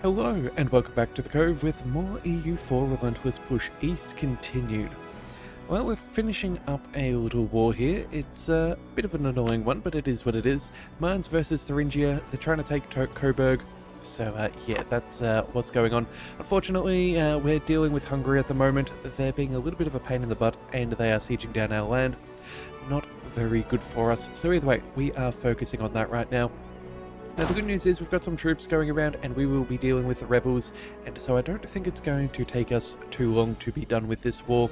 Hello, and welcome back to the Cove with more EU4 Relentless Push East continued. Well, we're finishing up a little war here. It's a bit of an annoying one, but it is what it is. Mainz versus Thuringia, they're trying to take Coburg. So, yeah, that's what's going on. Unfortunately, we're dealing with Hungary at the moment. They're being a little bit of a pain in the butt, and they are sieging down our land. Not very good for us. So either way, we are focusing on that right now. Now the good news is we've got some troops going around and we will be dealing with the rebels, and so I don't think it's going to take us too long to be done with this war,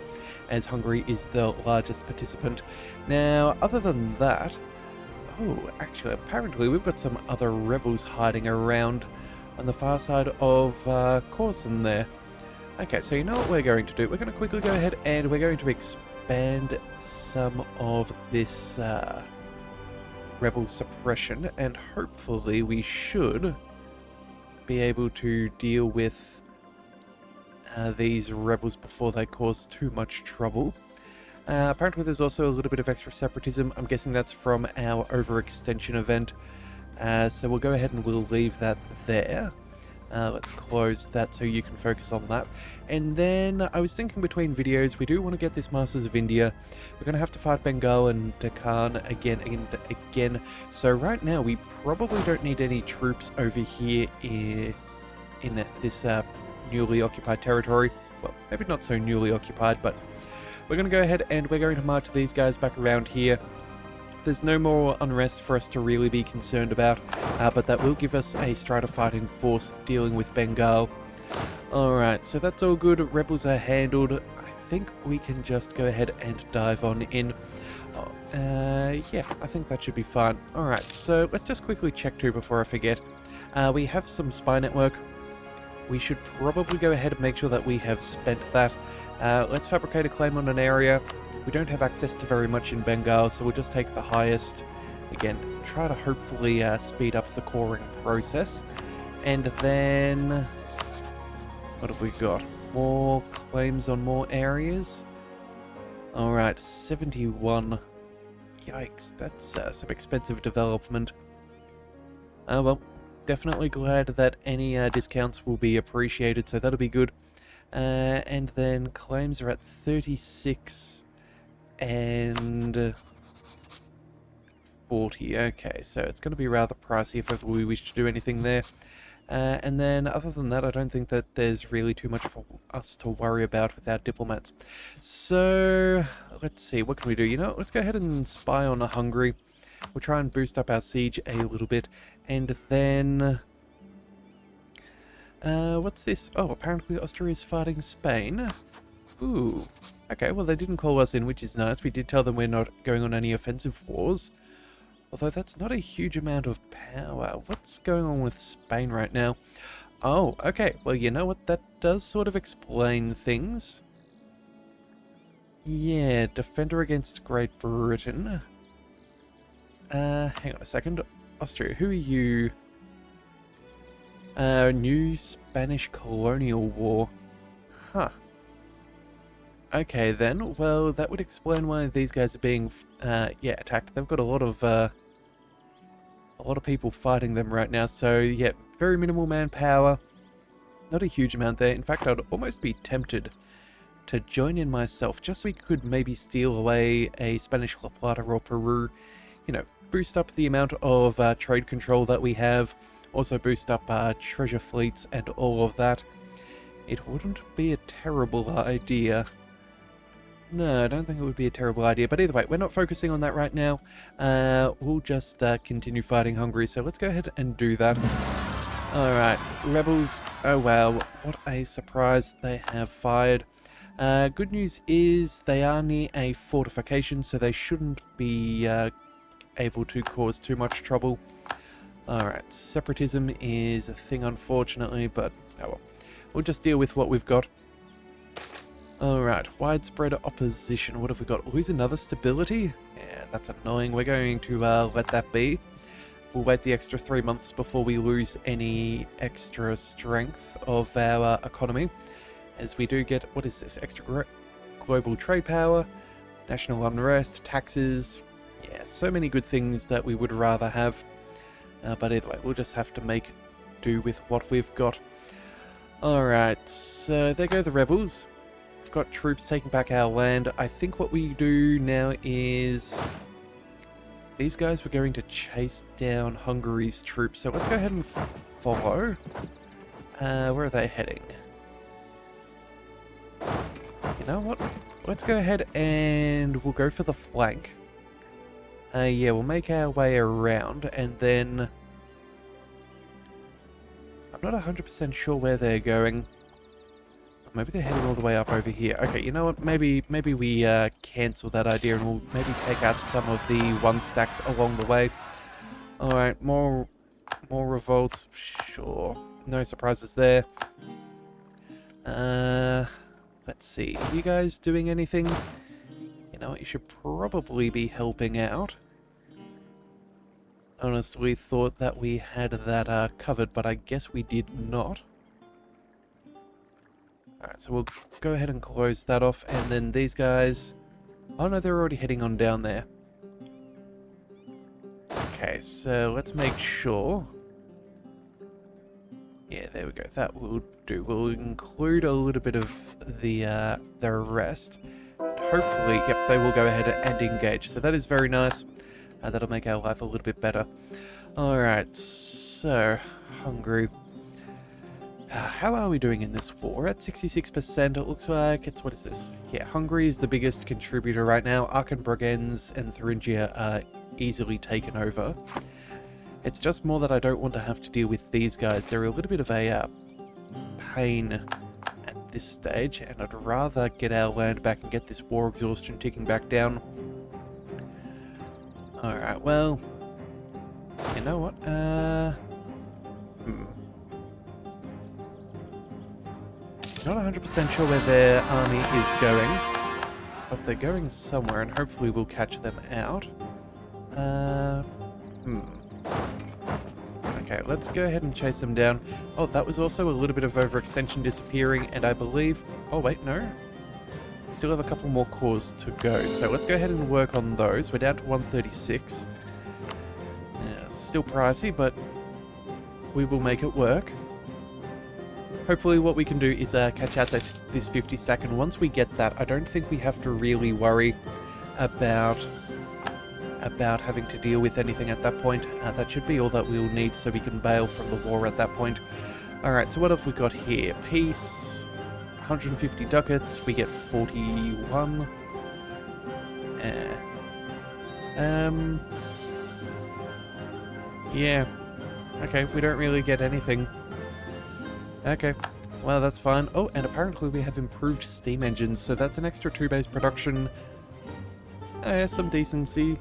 as Hungary is the largest participant. Now, other than that, oh, actually, apparently we've got some other rebels hiding around on the far side of Corson there. Okay, so you know what we're going to do? We're going to quickly go ahead and we're going to expand some of this rebel suppression, and hopefully we should be able to deal with these rebels before they cause too much trouble. Apparently there's also a little bit of extra separatism. I'm guessing that's from our overextension event. So we'll go ahead and we'll leave that there. Let's close that so you can focus on that. And then I was thinking between videos, we do want to get this Masters of India. We're going to have to fight Bengal and Deccan again and again. So right now we probably don't need any troops over here in this newly occupied territory. Well, maybe not so newly occupied, but we're going to go ahead and we're going to march these guys back around here. There's no more unrest for us to really be concerned about, but that will give us a strata fighting force dealing with Bengal. Alright, so that's all good. Rebels are handled. I think we can just go ahead and dive on in. Yeah, I think that should be fine. Alright, so let's just quickly check too before I forget. We have some spy network. We should probably go ahead and make sure that we have spent that. Let's fabricate a claim on an area. We don't have access to very much in Bengal, so we'll just take the highest. Again, try to hopefully speed up the coring process. And then, what have we got? More claims on more areas? Alright, 71. Yikes, that's some expensive development. Well, definitely glad that any discounts will be appreciated, so that'll be good. And then claims are at 36 and 40. Okay, so it's going to be rather pricey if ever we wish to do anything there. And then other than that, I don't think that there's really too much for us to worry about with our diplomats. So let's see, what can we do? You know, let's go ahead and spy on Hungary. We'll try and boost up our siege a little bit, and then what's this? Oh, apparently Austria's fighting Spain. Ooh. Okay, well they didn't call us in, which is nice. We did tell them we're not going on any offensive wars. Although that's not a huge amount of power. What's going on with Spain right now? Oh, okay. Well, you know what? That does sort of explain things. Yeah, defender against Great Britain. Hang on a second. Austria, who are you? New Spanish colonial war. Huh. Okay then, well that would explain why these guys are being yeah, attacked. They've got a lot of people fighting them right now, so yeah, very minimal manpower. Not a huge amount there. In fact, I'd almost be tempted to join in myself, just so we could maybe steal away a Spanish La Plata or Peru. You know, boost up the amount of trade control that we have, also boost up treasure fleets and all of that. It wouldn't be a terrible idea. No, I don't think it would be a terrible idea, but either way, we're not focusing on that right now. We'll just continue fighting Hungary, so let's go ahead and do that. Alright, rebels, oh wow, what a surprise, they have fired. Good news is they are near a fortification, so they shouldn't be able to cause too much trouble. Alright, separatism is a thing unfortunately, but oh well. We'll just deal with what we've got. Alright, widespread opposition. What have we got? Lose another stability? Yeah, that's annoying. We're going to let that be. We'll wait the extra 3 months before we lose any extra strength of our economy. As we do get, what is this? Extra global trade power, national unrest, taxes. Yeah, so many good things that we would rather have. But either way, we'll just have to make do with what we've got. Alright, so there go the rebels. We've got troops taking back our land. I think what we do now is... these guys were going to chase down Hungary's troops, so let's go ahead and follow. Where are they heading? You know what? Let's go ahead and we'll go for the flank. Yeah, we'll make our way around, and then... I'm not 100% sure where they're going. Maybe they're heading all the way up over here. Okay, you know what? Maybe we cancel that idea and we'll maybe take out some of the one stacks along the way. Alright, more revolts. Sure. No surprises there. Let's see. Are you guys doing anything? You know what? You should probably be helping out. Honestly thought that we had that covered, but I guess we did not. Alright, so we'll go ahead and close that off, and then these guys... oh no, they're already heading on down there. Okay, so let's make sure... yeah, there we go. That will do. We'll include a little bit of the rest. Hopefully, yep, they will go ahead and engage. So that is very nice. That'll make our life a little bit better. Alright, so... Hungary. How are we doing in this war? We're at 66%, it looks like. It's... what is this? Yeah, Hungary is the biggest contributor right now. Aachen, Bregenz, and Thuringia are easily taken over. It's just more that I don't want to have to deal with these guys. They're a little bit of a pain at this stage, and I'd rather get our land back and get this war exhaustion ticking back down. Alright, well... you know what? Not 100% sure where their army is going, but they're going somewhere, and hopefully we'll catch them out. Okay, let's go ahead and chase them down. Oh, that was also a little bit of overextension disappearing, and I believe... oh, wait, no. We still have a couple more cores to go, so let's go ahead and work on those. We're down to 136. Yeah, it's still pricey, but we will make it work. Hopefully what we can do is catch out this 50 stack, and once we get that, I don't think we have to really worry about having to deal with anything at that point. That should be all that we'll need so we can bail from the war at that point. Alright, so what have we got here? Peace, 150 ducats, we get 41. Yeah. Okay, we don't really get anything. Okay, well that's fine. Oh, and apparently we have improved steam engines, so that's an extra 2 base production. Yeah, some decency.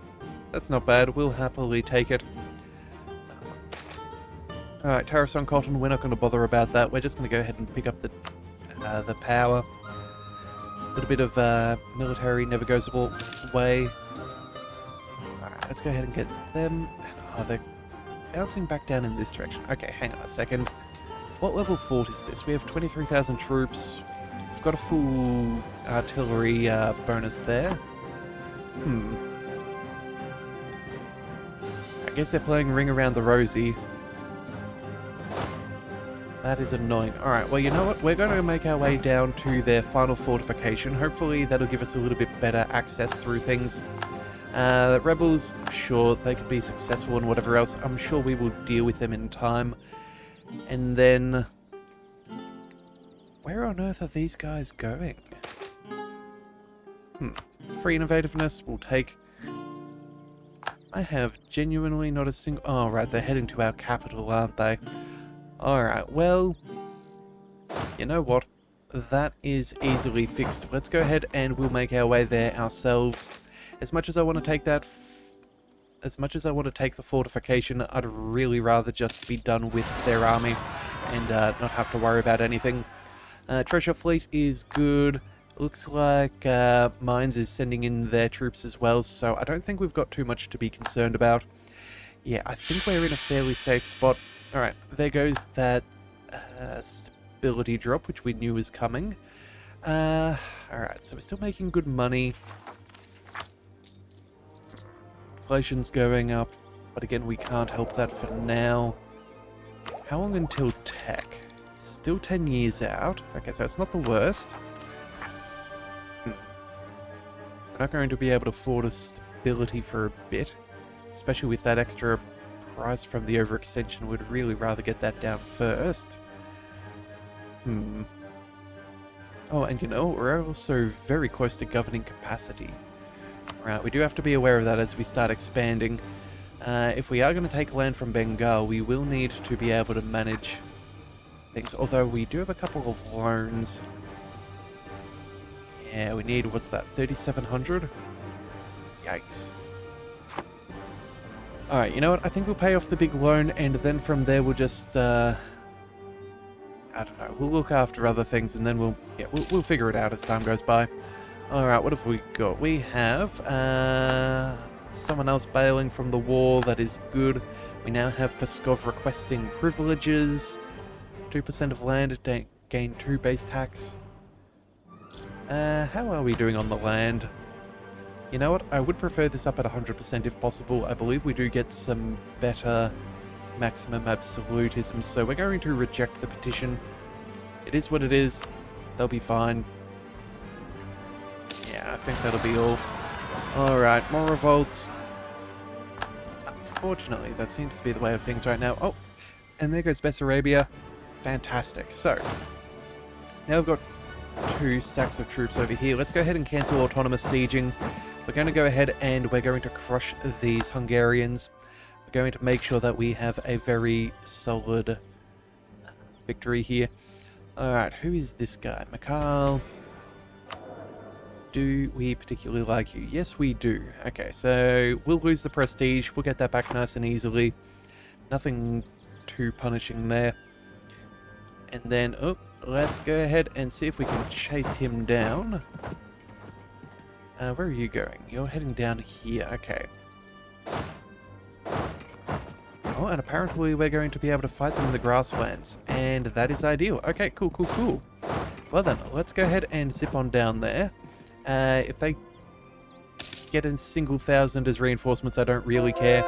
That's not bad, we'll happily take it. Alright, tariffs on cotton, we're not going to bother about that. We're just going to go ahead and pick up the power. A little bit of military never goes away. Alright, let's go ahead and get them. Oh, they're bouncing back down in this direction. Okay, hang on a second. What level fort is this? We have 23,000 troops. We've got a full artillery bonus there. I guess they're playing Ring Around the Rosie. That is annoying. Alright, well you know what? We're going to make our way down to their final fortification. Hopefully that'll give us a little bit better access through things. The rebels, sure, they could be successful and whatever else. I'm sure we will deal with them in time. And then... where on earth are these guys going? Free innovativeness will take... I have genuinely not a single... oh, right, they're heading to our capital, aren't they? Alright, well... you know what? That is easily fixed. Let's go ahead and we'll make our way there ourselves. As much as I want to take that... as much as I want to take the fortification, I'd really rather just be done with their army and not have to worry about anything. Treasure fleet is good. Looks like Mines is sending in their troops as well, so I don't think we've got too much to be concerned about. Yeah, I think we're in a fairly safe spot. Alright, there goes that stability drop, which we knew was coming. Alright, so we're still making good money. Inflation's going up, but again, we can't help that for now. How long until tech? Still 10 years out. Okay, so it's not the worst. We're not going to be able to afford a stability for a bit. Especially with that extra price from the overextension. We'd really rather get that down first. Oh, and you know, we're also very close to governing capacity. Right, we do have to be aware of that as we start expanding. If we are going to take land from Bengal, we will need to be able to manage things. Although we do have a couple of loans. Yeah, we need, what's that, 3,700? Yikes. Alright, you know what? I think we'll pay off the big loan, and then from there we'll just, I don't know, we'll look after other things, and then we'll figure it out as time goes by. Alright, what have we got? We have, someone else bailing from the war. That is good. We now have Peskov requesting privileges. 2% of land, gain 2 base tax. How are we doing on the land? You know what? I would prefer this up at 100% if possible. I believe we do get some better maximum absolutism, so we're going to reject the petition. It is what it is. They'll be fine. Yeah, I think that'll be all. Alright, more revolts. Unfortunately, that seems to be the way of things right now. Oh, and there goes Bessarabia. Fantastic. So, now we've got 2 stacks of troops over here. Let's go ahead and cancel autonomous sieging. We're going to go ahead and we're going to crush these Hungarians. We're going to make sure that we have a very solid victory here. Alright, who is this guy? Mikhail. Do we particularly like you? Yes, we do. Okay, so we'll lose the prestige. We'll get that back nice and easily. Nothing too punishing there. And then, oh, let's go ahead and see if we can chase him down. Where are you going? You're heading down here. Okay. Oh, and apparently we're going to be able to fight them in the grasslands. And that is ideal. Okay, cool, cool, cool. Well then, let's go ahead and zip on down there. If they get a single 1,000 as reinforcements, I don't really care.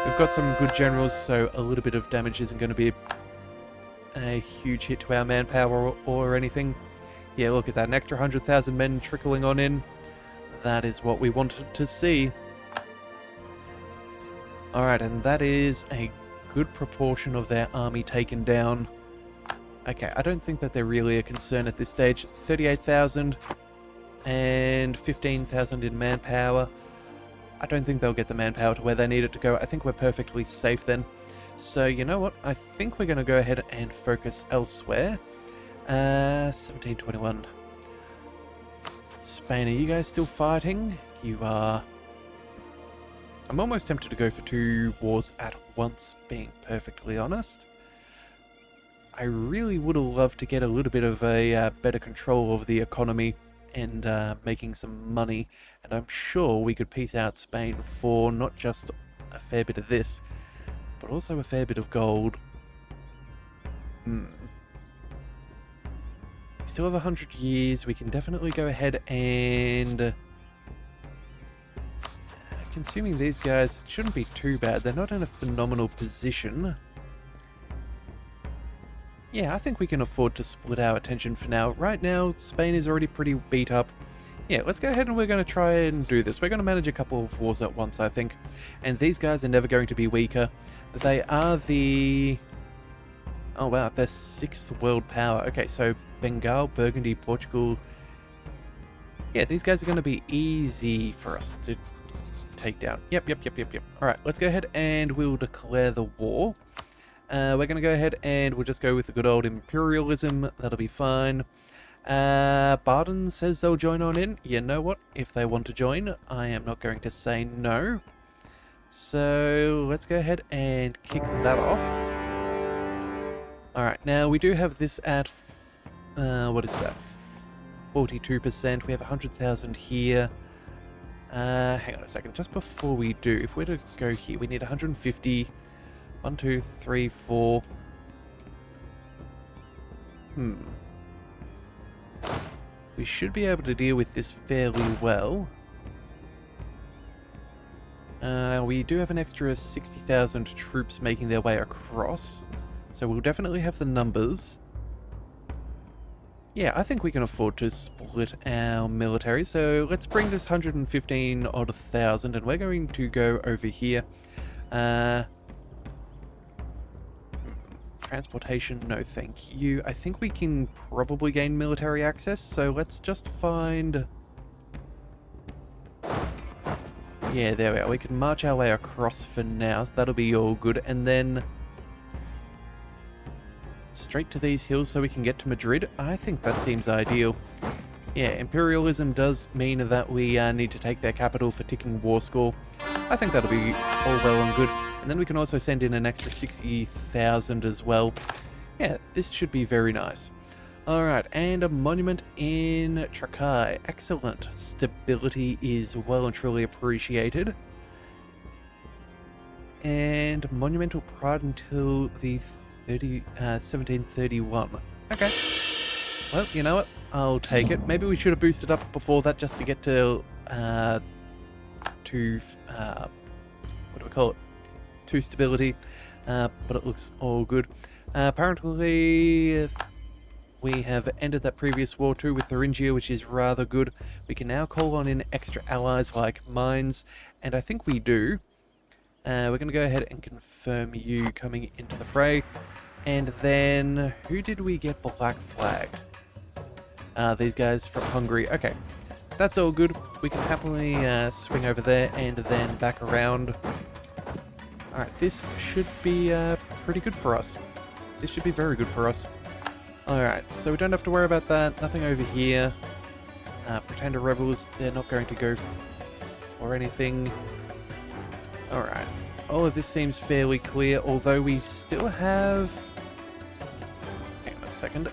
We've got some good generals, so a little bit of damage isn't going to be a huge hit to our manpower or anything. Yeah, look at that. An extra 100,000 men trickling on in. That is what we wanted to see. Alright, and that is a good proportion of their army taken down. Okay, I don't think that they're really a concern at this stage. 38,000 and 15,000 in manpower. I don't think they'll get the manpower to where they need it to go. I think we're perfectly safe then. So, you know what? I think we're going to go ahead and focus elsewhere. 1721. Spain, are you guys still fighting? You are. I'm almost tempted to go for 2 wars at once, being perfectly honest. I really would have loved to get a little bit of a better control of the economy and making some money. And I'm sure we could piece out Spain for not just a fair bit of this, but also a fair bit of gold. Still have 100 years. We can definitely go ahead and... consuming these guys shouldn't be too bad. They're not in a phenomenal position. Yeah, I think we can afford to split our attention for now. Right now, Spain is already pretty beat up. Yeah, let's go ahead and we're going to try and do this. We're going to manage a couple of wars at once, I think. And these guys are never going to be weaker. They are the... oh wow, they're 6th world power. Okay, so Bengal, Burgundy, Portugal. Yeah, these guys are going to be easy for us to take down. Yep. Alright, let's go ahead and we'll declare the war. We're going to go ahead and we'll just go with the good old imperialism. That'll be fine. Baden says they'll join on in. You know what? If they want to join, I am not going to say no. So let's go ahead and kick that off. Alright, now we do have this at, what is that? 42%. We have 100,000 here. Hang on a second. Just before we do, if we're to go here, we need 150. 1, 2, 3, 4. We should be able to deal with this fairly well. We do have an extra 60,000 troops making their way across. So we'll definitely have the numbers. Yeah, I think we can afford to split our military. So let's bring this 115 odd thousand, and we're going to go over here. Transportation, no thank you. I think we can probably gain military access, so let's just find... Yeah, there we are. We can march our way across for now, so that'll be all good. And then straight to these hills so we can get to Madrid. I think that seems ideal. Yeah, imperialism does mean that we need to take their capital for ticking war score. I think that'll be all well and good. And then we can also send in an extra 60,000 as well. Yeah, this should be very nice. Alright, and a monument in Trakai. Excellent. Stability is well and truly appreciated. And monumental pride until the 1731. Okay. Well, you know what? I'll take it. Maybe we should have boosted up before that just to get to what do we call it? To stability. But it looks all good. Apparently, we have ended that previous war too with Thuringia, which is rather good. We can now call on in extra allies like mines, and I think we do. We're going to go ahead and confirm you coming into the fray. And then, who did we get black flagged? These guys from Hungary. Okay, that's all good. We can happily swing over there and then back around. Alright, this should be pretty good for us. This should be very good for us. Alright, so we don't have to worry about that. Nothing over here. Pretender rebels, they're not going to go for anything. Alright. All of this seems fairly clear, although we still have... Hang on a second.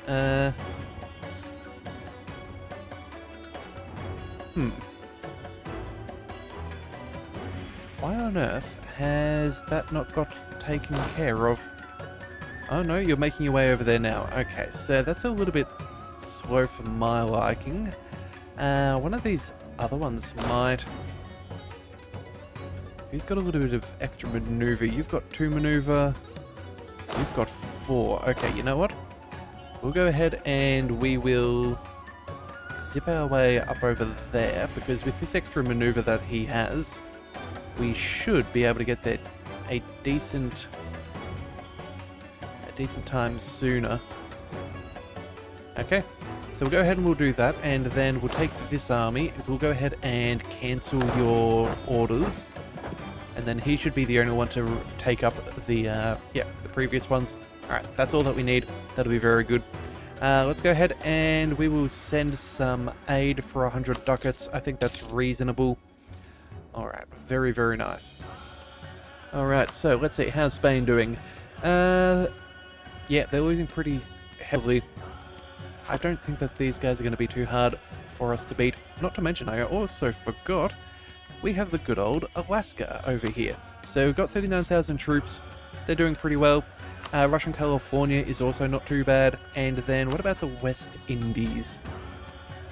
Why on earth has that not got taken care of? Oh no, you're making your way over there now. Okay, so that's a little bit slow for my liking. One of these other ones might... Who's got a little bit of extra maneuver? You've got 2 maneuver. You've got 4. Okay, you know what? We'll go ahead and we will zip our way up over there, because with this extra maneuver that he has, we should be able to get there a decent time sooner. Okay, so we'll go ahead and we'll do that, and then we'll take this army, we'll go ahead and cancel your orders, and then he should be the only one to take up the previous ones. Alright, that's all that we need. That'll be very good. Let's go ahead and we will send some aid for 100 ducats. I think that's reasonable. Alright, very, very nice. Alright, so let's see, how's Spain doing? Yeah, they're losing pretty heavily. I don't think that these guys are going to be too hard for us to beat. Not to mention, I also forgot, we have the good old Alaska over here. So we've got 39,000 troops. They're doing pretty well. Russian California is also not too bad. And then what about the West Indies?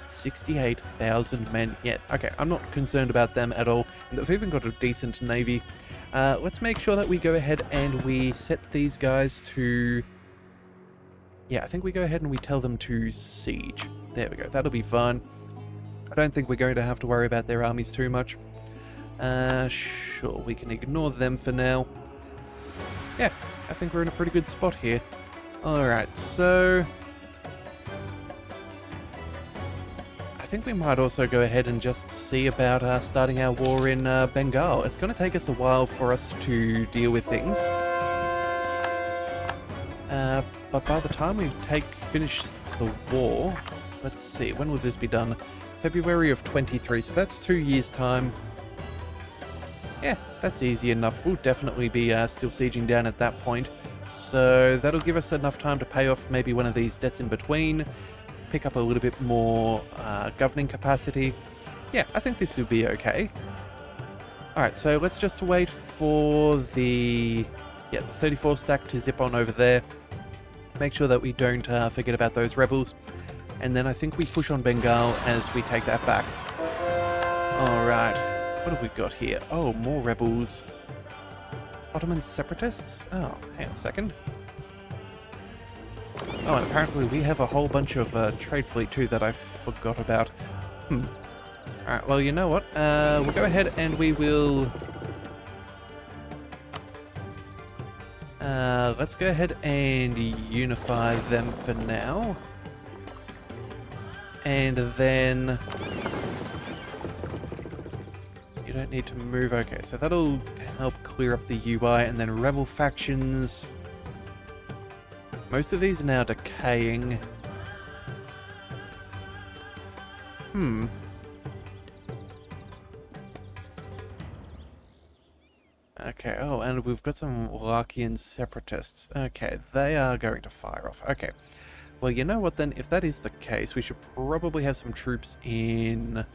68,000 men. Yeah, okay, I'm not concerned about them at all. They've even got a decent navy. Let's make sure that we go ahead and we set these guys to... Yeah, I think we go ahead and we tell them to siege. There we go, that'll be fun. I don't think we're going to have to worry about their armies too much. Sure, we can ignore them for now. Yeah, I think we're in a pretty good spot here. Alright, so... I think we might also go ahead and just see about starting our war in Bengal. It's going to take us a while for us to deal with things. But by the time we finish the war, let's see, when will this be done? February of 23, so that's 2 years' time. Yeah, that's easy enough. We'll definitely be still sieging down at that point. So that'll give us enough time to pay off maybe one of these debts in between, pick up a little bit more governing capacity. Yeah, I think this will be okay. Alright, so let's just wait for the 34 stack to zip on over there. Make sure that we don't forget about those rebels. And then I think we push on Bengal as we take that back. Alright, what have we got here? Oh, more rebels. Ottoman separatists? Oh, hang on a second. Oh, and apparently we have a whole bunch of trade fleet too that I forgot about. Alright, well, you know what? We'll go ahead and we will... let's go ahead and unify them for now. And then... You don't need to move. Okay, so that'll help clear up the UI, and then rebel factions. Most of these are now decaying. Okay, oh, and we've got some Larkian separatists. Okay, they are going to fire off. Okay. Well, you know what then? If that is the case, we should probably have some troops in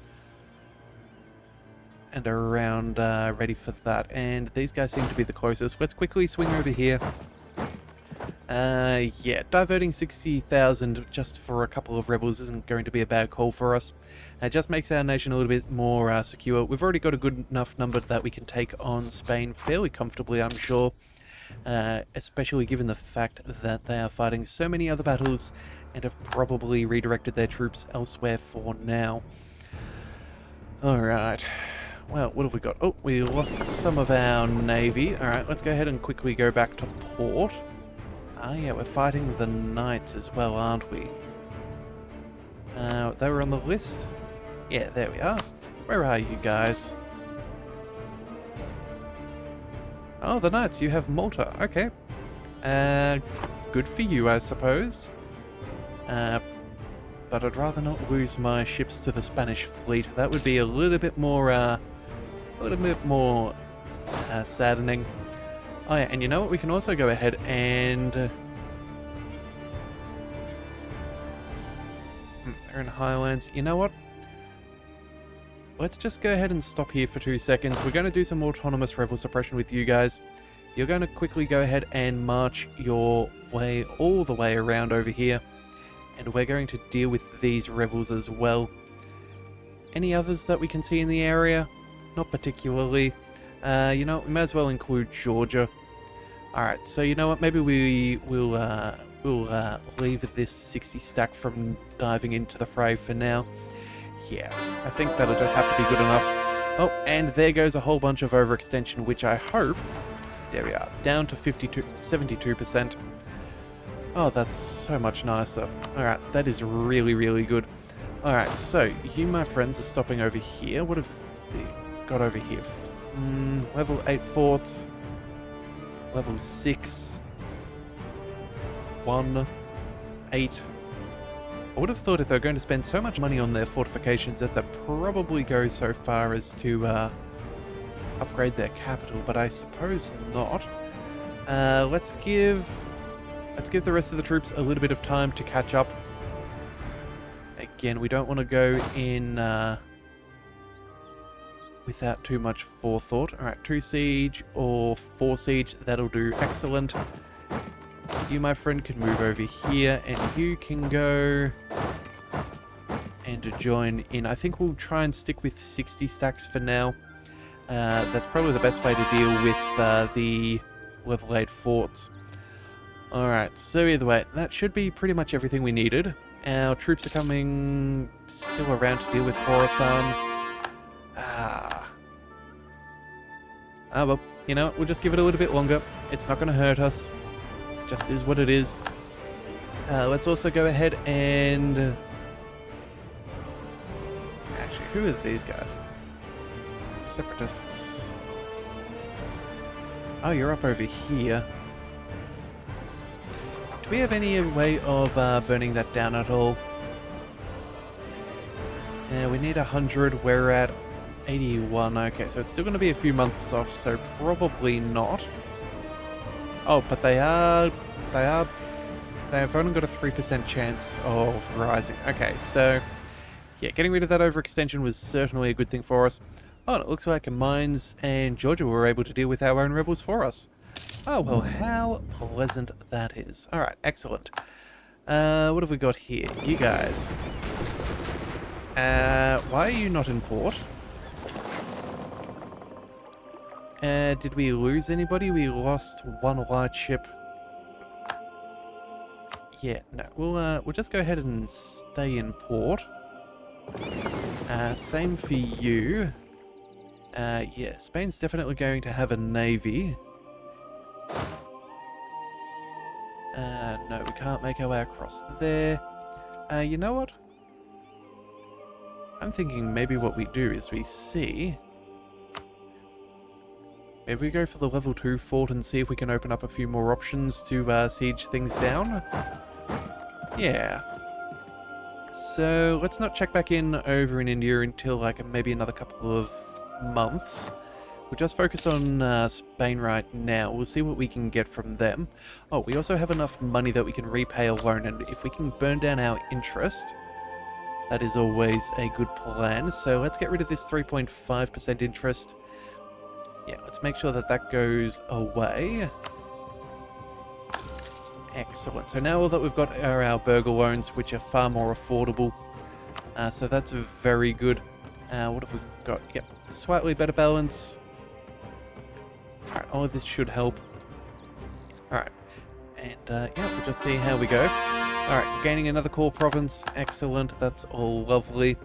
and around ready for that. And these guys seem to be the closest. Let's quickly swing over here. Yeah, diverting 60,000 just for a couple of rebels isn't going to be a bad call for us. It just makes our nation a little bit more secure. We've already got a good enough number that we can take on Spain fairly comfortably, I'm sure. Especially given the fact that they are fighting so many other battles and have probably redirected their troops elsewhere for now. Alright. Well, what have we got? Oh, we lost some of our navy. Alright, let's go ahead and quickly go back to port. Ah, yeah, we're fighting the knights as well, aren't we? They were on the list? Yeah, there we are. Where are you guys? Oh, the knights, you have Malta. Okay. Good for you, I suppose. But I'd rather not lose my ships to the Spanish fleet. That would be a little bit more, saddening. Oh yeah, and you know what? We can also go ahead and... they're in Highlands. You know what? Let's just go ahead and stop here for 2 seconds. We're going to do some autonomous rebel suppression with you guys. You're going to quickly go ahead and march your way all the way around over here. And we're going to deal with these rebels as well. Any others that we can see in the area? Not particularly. You know what? We may as well include Georgia. Alright, so you know what? Maybe we'll leave this 60 stack from diving into the fray for now. Yeah, I think that'll just have to be good enough. Oh, and there goes a whole bunch of overextension, which I hope... There we are, down to 72%. Oh, that's so much nicer. Alright, that is really, really good. Alright, so you, my friends, are stopping over here. What have they got over here? Level 8 forts. Level 6. 1. 8. I would have thought if they're going to spend so much money on their fortifications that they'd probably go so far as to upgrade their capital, but I suppose not. Let's give the rest of the troops a little bit of time to catch up. Again, we don't want to go in without too much forethought. Alright, 2 siege or 4 siege, that'll do excellent. You, my friend, can move over here, and you can go and join in. I think we'll try and stick with 60 stacks for now. That's probably the best way to deal with the level 8 forts. Alright, so either way, that should be pretty much everything we needed. Our troops are coming still around to deal with Khorasan. Well, you know, we'll just give it a little bit longer. It's not going to hurt us. It just is what it is. Let's also go ahead and... Actually, who are these guys? Separatists. Oh, you're up over here. Do we have any way of burning that down at all? Yeah, we need 100. We're at 81. Okay, so it's still going to be a few months off, so probably not. Oh, but they've only got a 3% chance of rising. Okay, so yeah, getting rid of that overextension was certainly a good thing for us. Oh, and it looks like Mines and Georgia were able to deal with our own rebels for us. Oh, well, how pleasant that is. Alright, excellent. What have we got here? You guys. Why are you not in port? Did we lose anybody? We lost one light ship. Yeah, no, we'll just go ahead and stay in port. Same for you. Yeah, Spain's definitely going to have a navy. No, we can't make our way across there. You know what? I'm thinking maybe what we do is we see... Maybe we go for the level 2 fort and see if we can open up a few more options to siege things down. Yeah. So let's not check back in over in India until like maybe another couple of months. We'll just focus on Spain right now. We'll see what we can get from them. Oh, we also have enough money that we can repay a loan, and if we can burn down our interest, that is always a good plan. So let's get rid of this 3.5% interest. Yeah, let's make sure that that goes away. Excellent. So now all that we've got are our burger loans, which are far more affordable. So that's very good. What have we got? Yep, slightly better balance. Alright, all of this should help. Alright. And, yeah, we'll just see how we go. Alright, gaining another core province. Excellent. That's all lovely.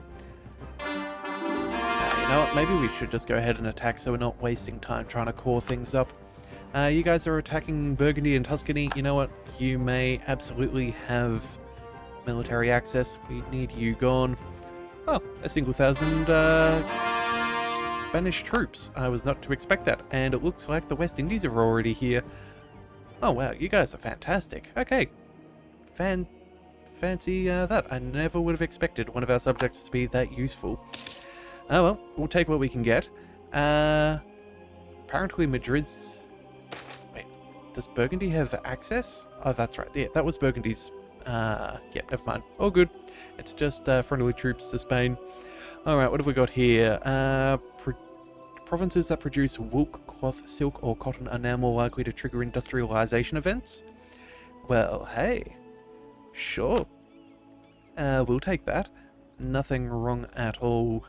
You know what? Maybe we should just go ahead and attack so we're not wasting time trying to core things up. You guys are attacking Burgundy and Tuscany. You know what? You may absolutely have military access. We need you gone. Oh, a single thousand Spanish troops. I was not to expect that. And it looks like the West Indies are already here. Oh wow, you guys are fantastic. Okay. Fancy that. I never would have expected one of our subjects to be that useful. Oh well, we'll take what we can get. Apparently Madrid's... Wait, does Burgundy have access? Oh, that's right. Yeah, that was Burgundy's... yeah, never mind. All good. It's just friendly troops to Spain. Alright, what have we got here? Provinces that produce wool, cloth, silk, or cotton are now more likely to trigger industrialization events? Well, hey. Sure. We'll take that. Nothing wrong at all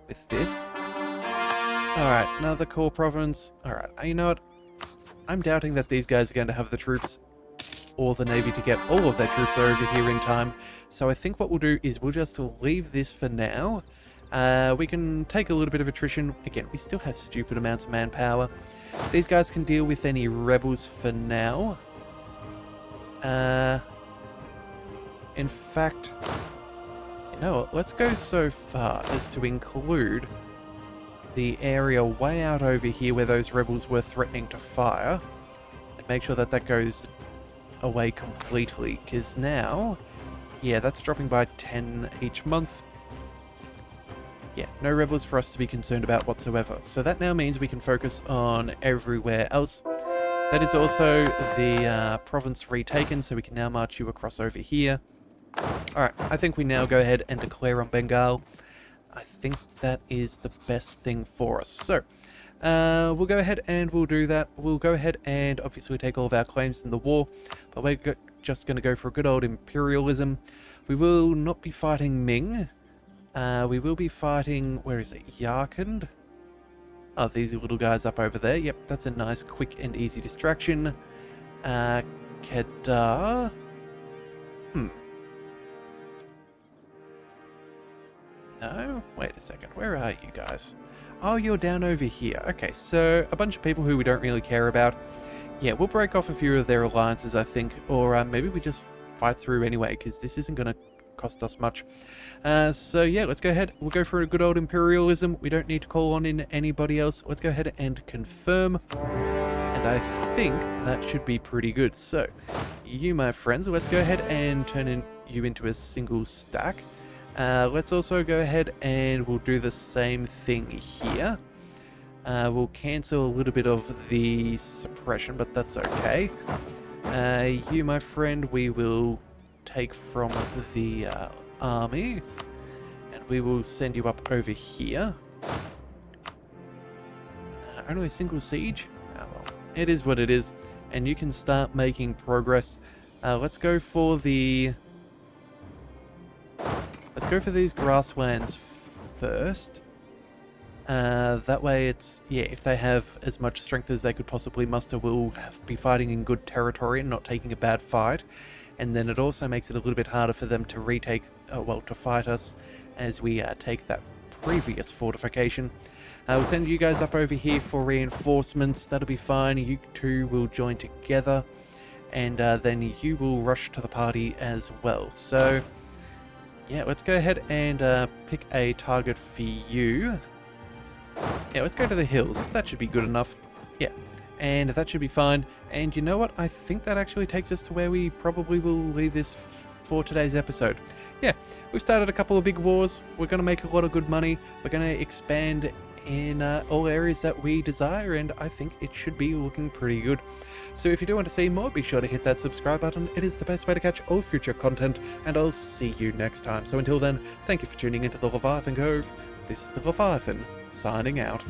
with this. Alright, another core province. Alright, you know what? I'm doubting that these guys are going to have the troops or the navy to get all of their troops over here in time. So I think what we'll do is we'll just leave this for now. We can take a little bit of attrition. Again, we still have stupid amounts of manpower. These guys can deal with any rebels for now. In fact, you know what? Let's go so far as to include the area way out over here where those rebels were threatening to fire. And make sure that that goes away completely. Because now, yeah, that's dropping by 10 each month. Yeah, no rebels for us to be concerned about whatsoever. So that now means we can focus on everywhere else. That is also the province retaken, so we can now march you across over here. Alright, I think we now go ahead and declare on Bengal. I think that is the best thing for us. So, we'll go ahead and we'll do that. We'll go ahead and obviously take all of our claims in the war, but we're just going to go for a good old imperialism. We will not be fighting Ming. We will be fighting, where is it, Yarkand? Oh, these little guys up over there. Yep, that's a nice, quick and easy distraction. Kedar? No? Wait a second, where are you guys? Oh, you're down over here. Okay, so a bunch of people who we don't really care about. Yeah, we'll break off a few of their alliances, I think. Or maybe we just fight through anyway, because this isn't going to cost us much. So yeah, let's go ahead. We'll go for a good old imperialism. We don't need to call on in anybody else. Let's go ahead and confirm. And I think that should be pretty good. So, you, my friends, let's go ahead and turn you into a single stack. Let's also go ahead and we'll do the same thing here. We'll cancel a little bit of the suppression, but that's okay. You, my friend, we will take from the army, and we will send you up over here. Only a single siege? Oh well, it is what it is, and you can start making progress. Let's go for the... Let's go for these grasslands first. That way it's... Yeah, if they have as much strength as they could possibly muster, we'll be fighting in good territory and not taking a bad fight. and then it also makes it a little bit harder for them to retake, to fight us as we take that previous fortification. We'll send you guys up over here for reinforcements. That'll be fine. You two will join together, and then you will rush to the party as well. So yeah, let's go ahead and pick a target for you. Yeah, let's go to the hills. That should be good enough. Yeah, and that should be fine. And you know what? I think that actually takes us to where we probably will leave this for today's episode. Yeah, we've started a couple of big wars. We're going to make a lot of good money. We're going to expand in all areas that we desire, and I think it should be looking pretty good. So if you do want to see more, be sure to hit that subscribe button. It is the best way to catch all future content, and I'll see you next time. So until then, thank you for tuning into the Leviathan Cove. This is the Leviathan, signing out.